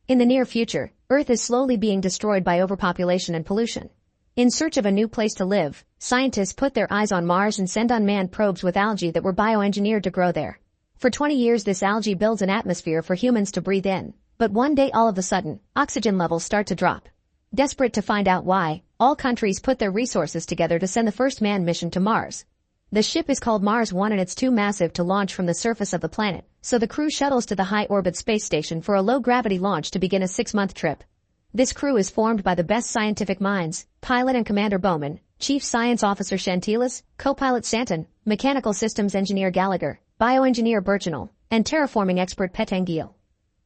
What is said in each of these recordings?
In the near future, Earth is slowly being destroyed by overpopulation and pollution. In search of a new place to live, scientists put their eyes on Mars and send unmanned probes with algae that were bioengineered to grow there. For 20 years this algae builds an atmosphere for humans to breathe in. But one day all of a sudden, oxygen levels start to drop. Desperate to find out why, all countries put their resources together to send the first manned mission to Mars. The ship is called Mars 1 and it's too massive to launch from the surface of the planet, so the crew shuttles to the high-orbit space station for a low-gravity launch to begin a 6-month trip. This crew is formed by the best scientific minds, pilot and Commander Bowman, Chief Science Officer Chantilas, co-pilot Santon, Mechanical Systems Engineer Gallagher, Bioengineer Birchinal, and terraforming expert Petangil.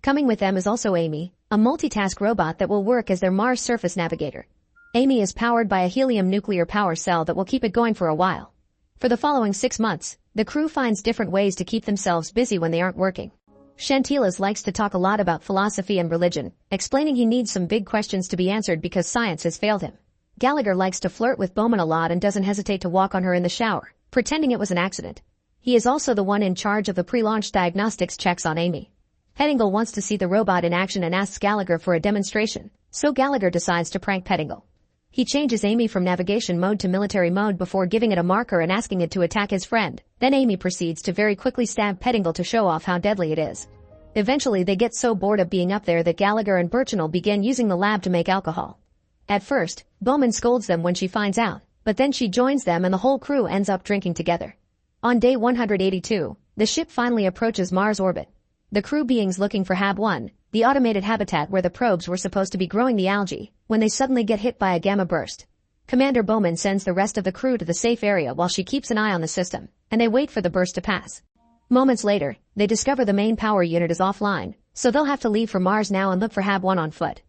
Coming with them is also Amy, a multitask robot that will work as their Mars surface navigator. Amy is powered by a helium nuclear power cell that will keep it going for a while. For the following 6 months, the crew finds different ways to keep themselves busy when they aren't working. Chantilas likes to talk a lot about philosophy and religion, explaining he needs some big questions to be answered because science has failed him. Gallagher likes to flirt with Bowman a lot and doesn't hesitate to walk on her in the shower, pretending it was an accident. He is also the one in charge of the pre-launch diagnostics checks on Amy. Pettingill wants to see the robot in action and asks Gallagher for a demonstration, so Gallagher decides to prank Pettingill. He changes Amy from navigation mode to military mode before giving it a marker and asking it to attack his friend. Then Amy proceeds to very quickly stab Pettingill to show off how deadly it is. Eventually they get so bored of being up there that Gallagher and Birchinal begin using the lab to make alcohol. At first, Bowman scolds them when she finds out, but then she joins them and the whole crew ends up drinking together. On day 182, the ship finally approaches Mars orbit. The crew beings looking for Hab 1, the automated habitat where the probes were supposed to be growing the algae, when they suddenly get hit by a gamma burst. Commander Bowman sends the rest of the crew to the safe area while she keeps an eye on the system, and they wait for the burst to pass. Moments later, they discover the main power unit is offline, so they'll have to leave for Mars now and look for Hab 1 on foot.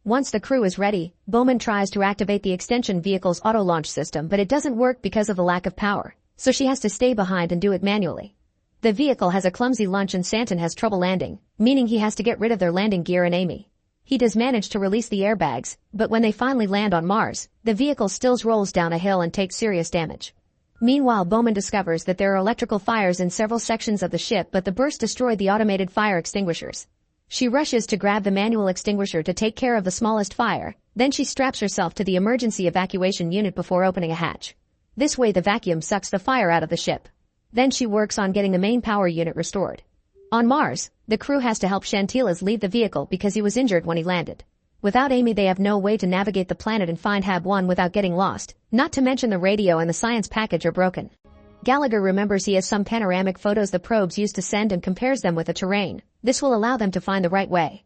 Once the crew is ready, Bowman tries to activate the extension vehicle's auto-launch system but it doesn't work because of the lack of power, so she has to stay behind and do it manually. The vehicle has a clumsy launch and Santon has trouble landing, meaning he has to get rid of their landing gear and Amy. He does manage to release the airbags, but when they finally land on Mars, the vehicle still rolls down a hill and takes serious damage. Meanwhile, Bowman discovers that there are electrical fires in several sections of the ship but the burst destroyed the automated fire extinguishers. She rushes to grab the manual extinguisher to take care of the smallest fire, then she straps herself to the emergency evacuation unit before opening a hatch. This way the vacuum sucks the fire out of the ship. Then she works on getting the main power unit restored. On Mars, the crew has to help Chantilas leave the vehicle because he was injured when he landed. Without Amy they have no way to navigate the planet and find Hab 1 without getting lost, not to mention the radio and the science package are broken. Gallagher remembers he has some panoramic photos the probes used to send and compares them with the terrain. This will allow them to find the right way.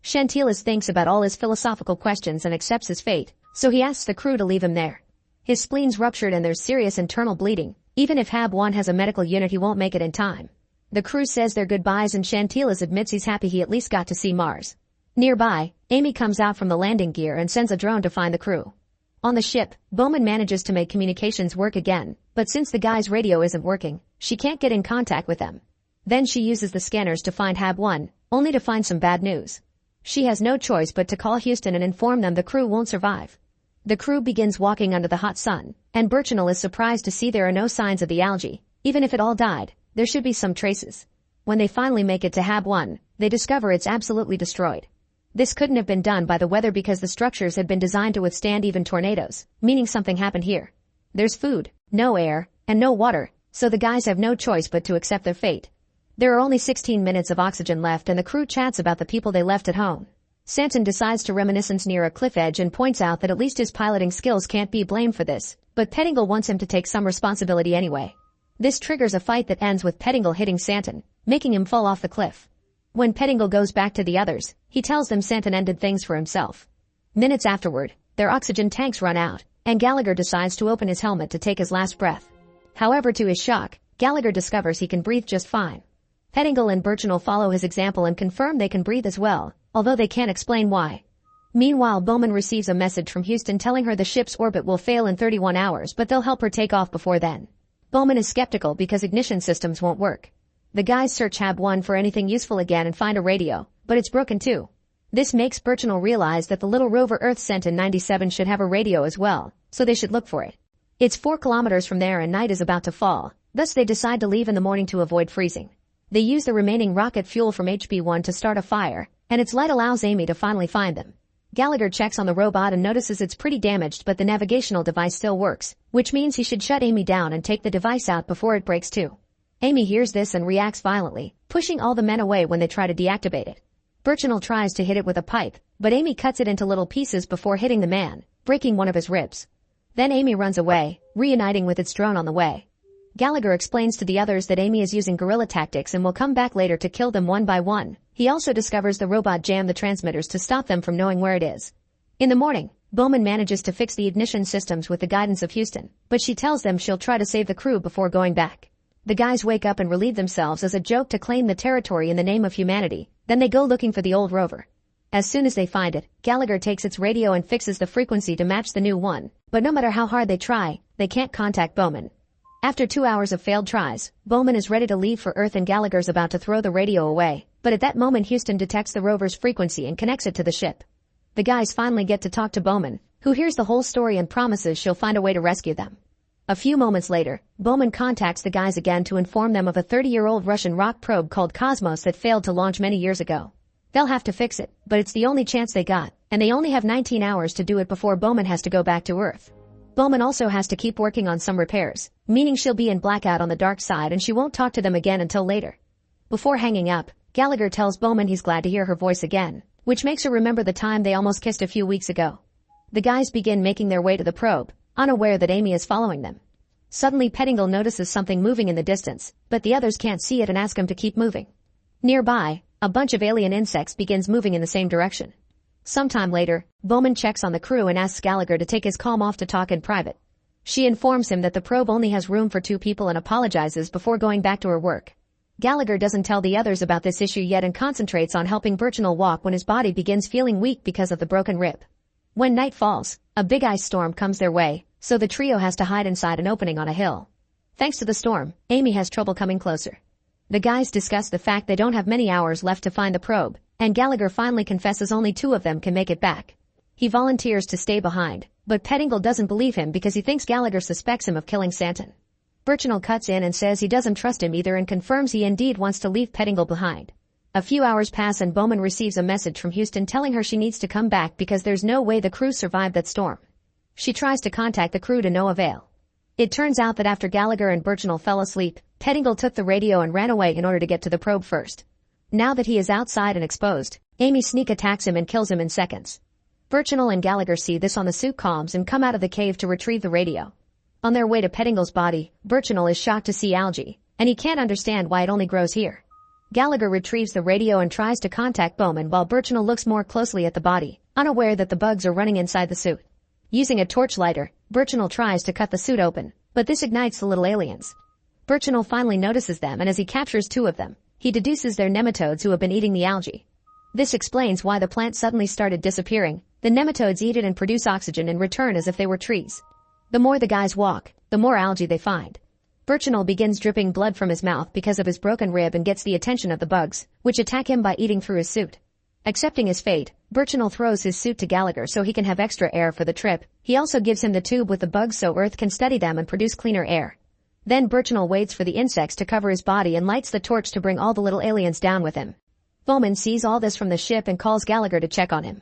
Chantilas thinks about all his philosophical questions and accepts his fate, so he asks the crew to leave him there. His spleen's ruptured and there's serious internal bleeding. Even if Hab 1 has a medical unit he won't make it in time. The crew says their goodbyes and Chantilas admits he's happy he at least got to see Mars. Nearby, Amy comes out from the landing gear and sends a drone to find the crew. On the ship, Bowman manages to make communications work again, but since the guy's radio isn't working, she can't get in contact with them. Then she uses the scanners to find Hab 1, only to find some bad news. She has no choice but to call Houston and inform them the crew won't survive. The crew begins walking under the hot sun, and Birchinal is surprised to see there are no signs of the algae. Even if it all died, there should be some traces. When they finally make it to Hab 1, they discover it's absolutely destroyed. This couldn't have been done by the weather because the structures had been designed to withstand even tornadoes, meaning something happened here. There's food, no air, and no water, so the guys have no choice but to accept their fate. There are only 16 minutes of oxygen left and the crew chats about the people they left at home. Santon decides to reminiscence near a cliff edge and points out that at least his piloting skills can't be blamed for this, but Pettingill wants him to take some responsibility anyway. This triggers a fight that ends with Pettingill hitting Santon, making him fall off the cliff. When Pettingill goes back to the others, he tells them Santon ended things for himself. Minutes afterward, their oxygen tanks run out, and Gallagher decides to open his helmet to take his last breath. However, to his shock, Gallagher discovers he can breathe just fine. Pettingill and Birchinal follow his example and confirm they can breathe as well, although they can't explain why. Meanwhile, Bowman receives a message from Houston telling her the ship's orbit will fail in 31 hours but they'll help her take off before then. Bowman is skeptical because ignition systems won't work. The guys search Hab 1 for anything useful again and find a radio, but it's broken too. This makes Birchinal realize that the little rover Earth sent in 97 should have a radio as well, so they should look for it. It's 4 kilometers from there and night is about to fall, thus they decide to leave in the morning to avoid freezing. They use the remaining rocket fuel from HP-1 to start a fire, and its light allows Amy to finally find them. Gallagher checks on the robot and notices it's pretty damaged, but the navigational device still works, which means he should shut Amy down and take the device out before it breaks too. Amy hears this and reacts violently, pushing all the men away when they try to deactivate it. Birchinal tries to hit it with a pipe, but Amy cuts it into little pieces before hitting the man, breaking one of his ribs. Then Amy runs away, reuniting with its drone on the way. Gallagher explains to the others that Amy is using guerrilla tactics and will come back later to kill them one by one. He also discovers the robot jammed the transmitters to stop them from knowing where it is. In the morning, Bowman manages to fix the ignition systems with the guidance of Houston, but she tells them she'll try to save the crew before going back. The guys wake up and relieve themselves as a joke to claim the territory in the name of humanity, then they go looking for the old rover. As soon as they find it, Gallagher takes its radio and fixes the frequency to match the new one, but no matter how hard they try, they can't contact Bowman. After 2 hours of failed tries, Bowman is ready to leave for Earth and Gallagher's about to throw the radio away, but at that moment Houston detects the rover's frequency and connects it to the ship. The guys finally get to talk to Bowman, who hears the whole story and promises she'll find a way to rescue them. A few moments later, Bowman contacts the guys again to inform them of a 30-year-old Russian rock probe called Cosmos that failed to launch many years ago. They'll have to fix it, but it's the only chance they got, and they only have 19 hours to do it before Bowman has to go back to Earth. Bowman also has to keep working on some repairs, meaning she'll be in blackout on the dark side and she won't talk to them again until later. Before hanging up, Gallagher tells Bowman he's glad to hear her voice again, which makes her remember the time they almost kissed a few weeks ago. The guys begin making their way to the probe, unaware that Amy is following them. Suddenly Pettingill notices something moving in the distance, but the others can't see it and ask him to keep moving. Nearby, a bunch of alien insects begins moving in the same direction. Sometime later, Bowman checks on the crew and asks Gallagher to take his calm off to talk in private. She informs him that the probe only has room for 2 people and apologizes before going back to her work. Gallagher doesn't tell the others about this issue yet and concentrates on helping Birchinal walk when his body begins feeling weak because of the broken rib. When night falls, a big ice storm comes their way, so the trio has to hide inside an opening on a hill. Thanks to the storm, Amy has trouble coming closer. The guys discuss the fact they don't have many hours left to find the probe, and Gallagher finally confesses only 2 of them can make it back. He volunteers to stay behind, but Pettingill doesn't believe him because he thinks Gallagher suspects him of killing Santon. Birchinal cuts in and says he doesn't trust him either and confirms he indeed wants to leave Pettingill behind. A few hours pass and Bowman receives a message from Houston telling her she needs to come back because there's no way the crew survived that storm. She tries to contact the crew to no avail. It turns out that after Gallagher and Birchinal fell asleep, Pettingill took the radio and ran away in order to get to the probe first. Now that he is outside and exposed, Amy sneak attacks him and kills him in seconds. Birchinal and Gallagher see this on the suit comms and come out of the cave to retrieve the radio. On their way to Pettingill's body, Birchinal is shocked to see algae, and he can't understand why it only grows here. Gallagher retrieves the radio and tries to contact Bowman while Birchinal looks more closely at the body, unaware that the bugs are running inside the suit. Using a torch lighter, Birchinal tries to cut the suit open, but this ignites the little aliens. Birchinal finally notices them and as he captures 2 of them, he deduces they're nematodes who have been eating the algae. This explains why the plant suddenly started disappearing. The nematodes eat it and produce oxygen in return as if they were trees. The more the guys walk, the more algae they find. Birchinal begins dripping blood from his mouth because of his broken rib and gets the attention of the bugs, which attack him by eating through his suit. Accepting his fate, Birchinal throws his suit to Gallagher so he can have extra air for the trip. He also gives him the tube with the bugs so Earth can study them and produce cleaner air. Then Birchinal waits for the insects to cover his body and lights the torch to bring all the little aliens down with him. Bowman sees all this from the ship and calls Gallagher to check on him.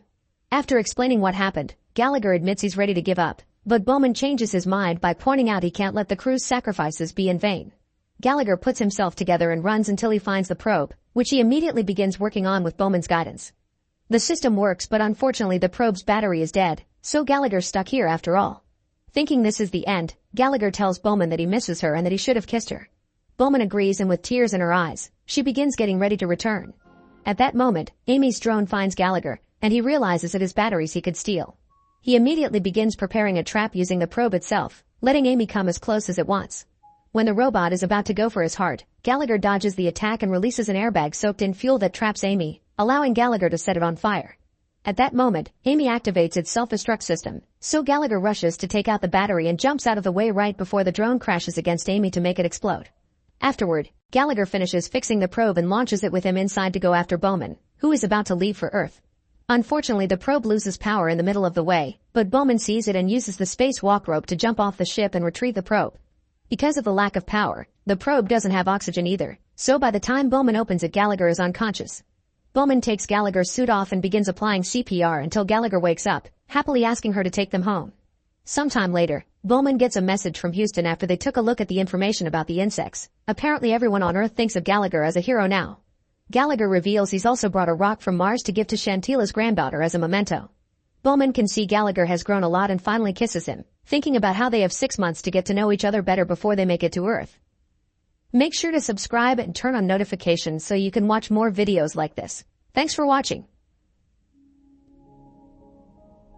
After explaining what happened, Gallagher admits he's ready to give up, but Bowman changes his mind by pointing out he can't let the crew's sacrifices be in vain. Gallagher puts himself together and runs until he finds the probe, which he immediately begins working on with Bowman's guidance. The system works, but unfortunately the probe's battery is dead, so Gallagher's stuck here after all. Thinking this is the end, Gallagher tells Bowman that he misses her and that he should have kissed her. Bowman agrees and with tears in her eyes, she begins getting ready to return. At that moment, Amy's drone finds Gallagher, and he realizes it is batteries he could steal. He immediately begins preparing a trap using the probe itself, letting Amy come as close as it wants. When the robot is about to go for his heart, Gallagher dodges the attack and releases an airbag soaked in fuel that traps Amy, allowing Gallagher to set it on fire. At that moment, Amy activates its self-destruct system, so Gallagher rushes to take out the battery and jumps out of the way right before the drone crashes against Amy to make it explode. Afterward, Gallagher finishes fixing the probe and launches it with him inside to go after Bowman, who is about to leave for Earth. Unfortunately, the probe loses power in the middle of the way, but Bowman sees it and uses the space walk rope to jump off the ship and retrieve the probe. Because of the lack of power, the probe doesn't have oxygen either, so by the time Bowman opens it, Gallagher is unconscious. Bowman takes Gallagher's suit off and begins applying CPR until Gallagher wakes up, happily asking her to take them home. Sometime later, Bowman gets a message from Houston after they took a look at the information about the insects. Apparently everyone on Earth thinks of Gallagher as a hero now. Gallagher reveals he's also brought a rock from Mars to give to Shantila's granddaughter as a memento. Bowman can see Gallagher has grown a lot and finally kisses him, thinking about how they have 6 months to get to know each other better before they make it to Earth. Make sure to subscribe and turn on notifications so you can watch more videos like this. Thanks for watching.